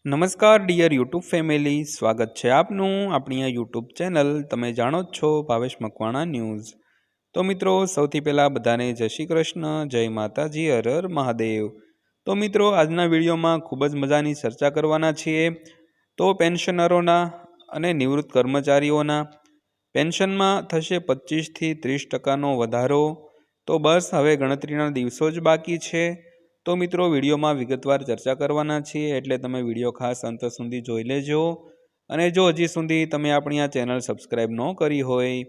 નમસ્કાર dear YouTube family, સ્વાગત છે આપનું આપણી આ યુટ્યુબ ચેનલ તમે જાણો જ છો ભાવેશ મકવાણા ન્યૂઝ। તો મિત્રો, સૌથી પહેલાં બધાને જય શ્રી કૃષ્ણ, જય માતાજી, હર હર મહાદેવ। તો મિત્રો, આજના વિડીયોમાં ખૂબ જ મજાની ચર્ચા કરવાના છીએ। તો પેન્શનરોના અને નિવૃત્ત કર્મચારીઓના પેન્શનમાં થશે 25થી 30% વધારો। તો બસ હવે ગણતરીના દિવસો જ બાકી છે। તો મિત્રો, વિડીયોમાં વિગતવાર ચર્ચા કરવાના છીએ, એટલે તમે વિડીયો ખાસ અંત સુધી જોઈ લેજો। અને જો હજી સુધી તમે આપણી આ ચેનલ સબસ્ક્રાઈબ ન કરી હોય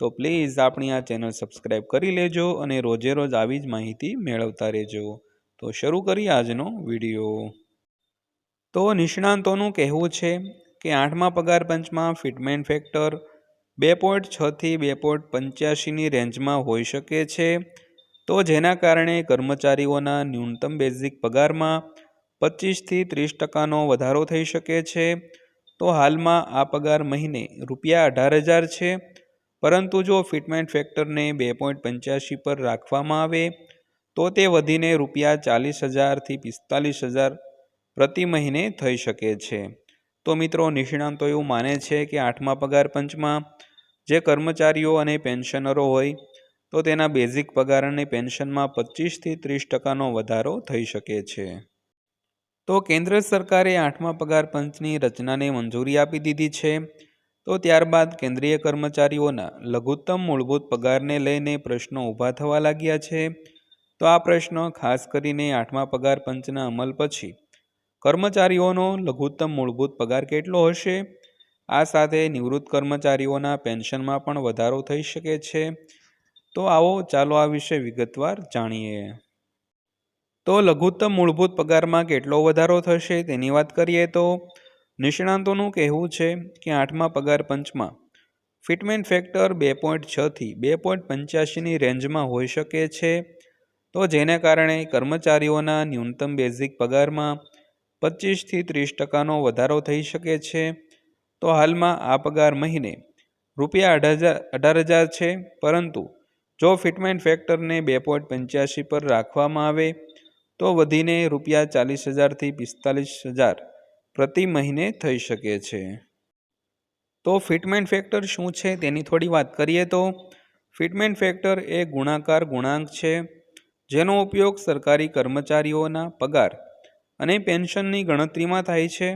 તો પ્લીઝ આપણી આ ચેનલ સબસ્ક્રાઈબ કરી લેજો અને રોજે રોજ આવી જ માહિતી મેળવતા રહેજો। તો શરૂ કરીએ આજનો વિડીયો। તો નિષ્ણાંતોનું કહેવું છે કે 8મા પગાર પંચમાં ફિટમેન્ટ ફેક્ટર 2.6 થી 2.85ની રેન્જમાં હોઈ શકે છે। તો જેના કારણે કર્મચારીઓના ન્યૂનતમ બેઝિક પગારમાં 25થી 30%નો વધારો થઈ શકે છે। તો હાલમાં આ પગાર મહિને ₹18,000 છે, પરંતુ જો ફિટમેન્ટ ફેક્ટરને 2.85 પર રાખવામાં આવે તો તે વધીને ₹40,000 થી ₹45,000 પ્રતિ મહિને થઈ શકે છે। તો મિત્રો, નિષ્ણાંતો એવું માને છે કે 8મા પગાર પંચમાં જે કર્મચારીઓ અને પેન્શનરો હોય તો તેના બેઝિક પગાર અને પેન્શનમાં 25થી 30%નો વધારો થઈ શકે છે। તો કેન્દ્ર સરકારે 8મા પગાર પંચની રચનાને મંજૂરી આપી દીધી છે। તો ત્યારબાદ કેન્દ્રીય કર્મચારીઓના લઘુત્તમ મૂળભૂત પગારને લઈને પ્રશ્નો ઊભા થવા લાગ્યા છે। તો આ પ્રશ્ન ખાસ કરીને 8મા પગાર પંચના અમલ પછી કર્મચારીઓનો લઘુત્તમ મૂળભૂત પગાર કેટલો હશે? આ સાથે નિવૃત્ત કર્મચારીઓના પેન્શનમાં પણ વધારો થઈ શકે છે। તો આવો ચાલો આ વિશે વિગતવાર જાણીએ। તો લઘુત્તમ મૂળભૂત પગારમાં કેટલો વધારો થશે તેની વાત કરીએ તો નિષ્ણાંતોનું કહેવું છે કે 8મા પગાર પંચમાં ફિટમેન્ટ ફેક્ટર 2.6 થી 2.85ની રેન્જમાં હોઈ શકે છે। તો જેને કારણે કર્મચારીઓના ન્યૂનતમ બેઝિક પગારમાં 25થી 30%નો વધારો થઈ શકે છે। તો હાલમાં આ પગાર મહિને ₹18,000 છે, પરંતુ જો ફિટમેન્ટ ફેક્ટરને 2.85 પર રાખવામાં આવે તો વધીને ₹40,000 થી ₹45,000 પ્રતિ મહિને થઈ શકે છે। તો ફિટમેન્ટ ફેક્ટર શું છે તેની થોડી વાત કરીએ તો ફિટમેન્ટ ફેક્ટર એ ગુણાકાર ગુણાંક છે, જેનો ઉપયોગ સરકારી કર્મચારીઓના પગાર અને પેન્શનની ગણતરીમાં થાય છે।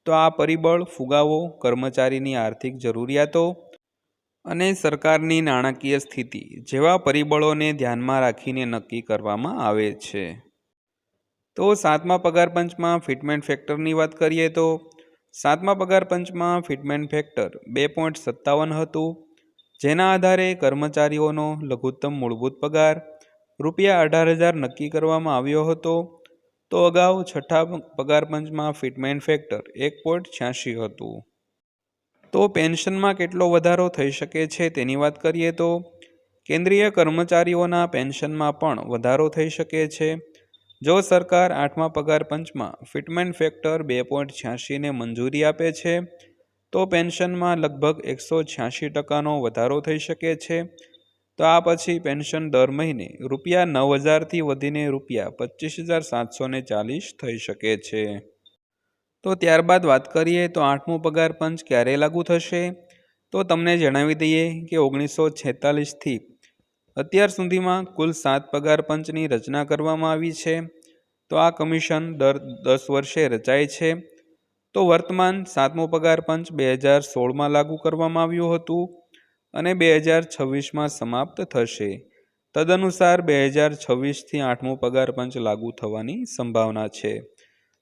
તો આ પરિબળ ફુગાવો, કર્મચારીની આર્થિક જરૂરિયાતો અને સરકારની નાણાકીય સ્થિતિ જેવા પરિબળોને ધ્યાનમાં રાખીને નક્કી કરવામાં આવે છે। તો 7મા પગાર પંચમાં ફિટમેન્ટ ફેક્ટરની વાત કરીએ તો 7મા પગાર પંચમાં ફિટમેન્ટ ફેક્ટર 2.57 હતું, જેના આધારે કર્મચારીઓનો લઘુત્તમ મૂળભૂત પગાર ₹18,000 નક્કી કરવામાં આવ્યો હતો। તો અગાઉ 6ઠા પગાર પંચમાં ફિટમેન્ટ ફેક્ટર 1.86 હતું। તો પેન્શનમાં કેટલો વધારો થઈ શકે છે તેની વાત કરીએ તો કેન્દ્રીય કર્મચારીઓના પેન્શનમાં પણ વધારો થઈ શકે છે। જો સરકાર 8મા પગાર પંચમાં ફિટમેન્ટ ફેક્ટર 2.86ને મંજૂરી આપે છે તો પેન્શનમાં લગભગ 186%નો વધારો થઈ શકે છે। તો આ પછી પેન્શન દર મહિને ₹9,000 થી વધીને ₹25,740 થઈ શકે છે। તો ત્યારબાદ વાત કરીએ તો 8મું પગાર પંચ ક્યારે લાગુ થશે? તો તમને જણાવી દઈએ કે 1946થી અત્યાર સુધીમાં કુલ 7 પગાર પંચની રચના કરવામાં આવી છે। તો આ કમિશન દર 10 વર્ષે રચાય છે। તો વર્તમાન 7મું પગાર પંચ 2016માં લાગુ કરવામાં આવ્યું હતું અને 2026માં સમાપ્ત થશે। તદનુસાર 2026થી 8મું પગાર પંચ લાગુ થવાની સંભાવના છે।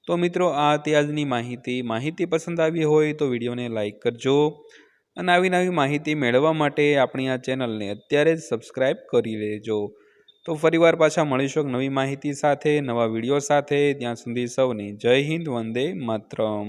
તો મિત્રો, આ હતી આજની માહિતી પસંદ આવી હોય તો વિડીયોને લાઈક કરજો અને આવી નવી માહિતી મેળવવા માટે આપણી આ ચેનલને અત્યારે જ સબસ્ક્રાઈબ કરી લેજો। તો ફરીવાર પાછા મળીશું નવી માહિતી સાથે, નવા વિડીયો સાથે। ત્યાં સુધી સૌને જય હિન્દ, વંદે માતરમ।